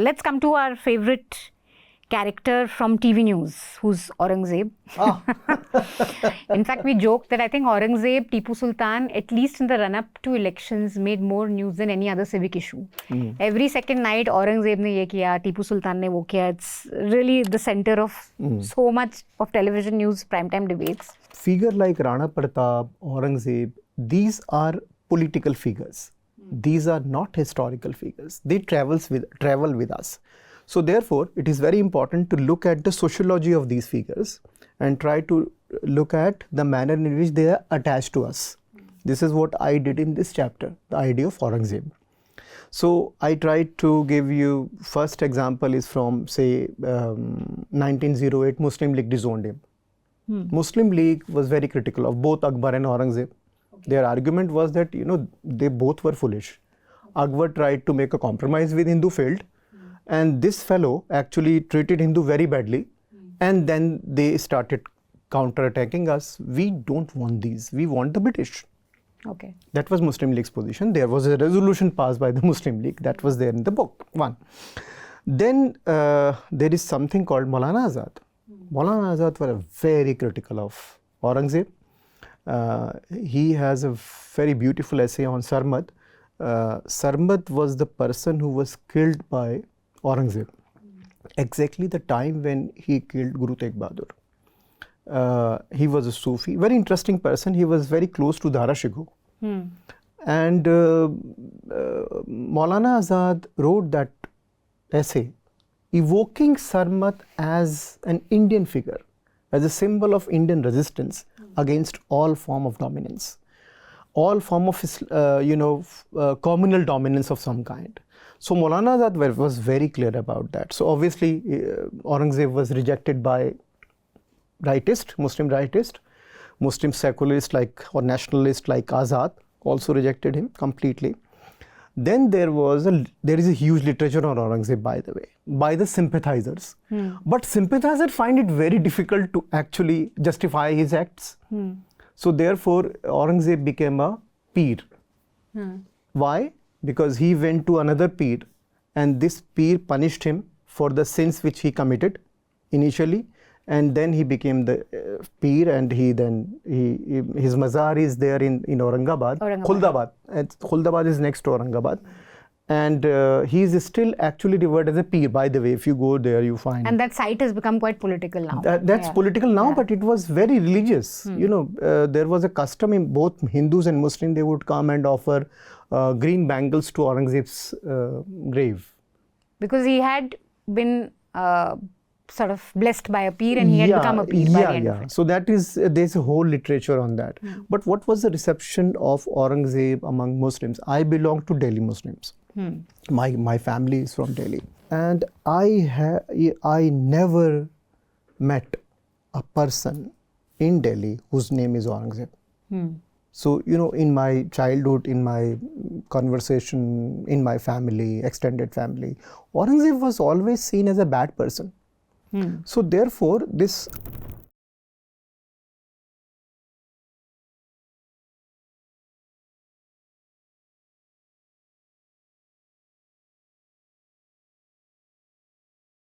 let's come to our favorite character from TV news, who's Aurangzeb. Ah. In fact, we joked that I think Aurangzeb, Tipu Sultan, at least in the run-up to elections, made more news than any other civic issue. Every second night, Aurangzeb ne ye kiya, Tipu Sultan ne wo kiya. It's really the center of so much of television news, primetime debates. Figure like Rana Pratap, Aurangzeb, these are political figures. These are not historical figures. They travel with us. So therefore, it is very important to look at the sociology of these figures and try to look at the manner in which they are attached to us. This is what I did in this chapter, the idea of Aurangzeb. So I tried to give you, first example is from say 1908, Muslim League disowned him. Muslim League was very critical of both Akbar and Aurangzeb. Their argument was that, they both were foolish. Akbar tried to make a compromise with Hindu, failed. And this fellow actually treated Hindu very badly. And then they started counter-attacking us. We don't want these. We want the British. Okay. That was Muslim League's position. There was a resolution passed by the Muslim League. That was there in the book, one. Then there is something called Maulana Azad. Maulana Azad were very critical of Aurangzeb. He has a very beautiful essay on Sarmad. Sarmad was the person who was killed by Aurangzeb, exactly the time when he killed Guru Tegh Bahadur. He was a Sufi, very interesting person. He was very close to Dara Shikoh. And Maulana Azad wrote that essay evoking Sarmad as an Indian figure, as a symbol of Indian resistance against all form of dominance, all form of communal dominance of some kind. So Maulana Azad was very clear about that. So obviously Aurangzeb was rejected by Muslim secularists or nationalists like Azad also rejected him completely. Then there is a huge literature on Aurangzeb, by the way, by the sympathisers. But sympathisers find it very difficult to actually justify his acts. So therefore Aurangzeb became a peer. Why? Because he went to another peer and this peer punished him for the sins which he committed initially, and then he became the peer, and his mazar is there in Aurangabad. Khuldabad. And Khuldabad is next to Aurangabad. And he is still actually revered as a peer, by the way. If you go there, you find. And that site has become quite political now. That's political now, but it was very religious. There was a custom in both Hindus and Muslims. They would come and offer green bangles to Aurangzeb's grave. Because he had been sort of blessed by a peer, and he had become a peer by the end of it. So there's a whole literature on that. But what was the reception of Aurangzeb among Muslims? I belong to Delhi Muslims. My family is from Delhi, and I never met a person in Delhi whose name is Aurangzeb. So in my childhood, in my conversation, in my family, extended family, Aurangzeb was always seen as a bad person. So therefore, this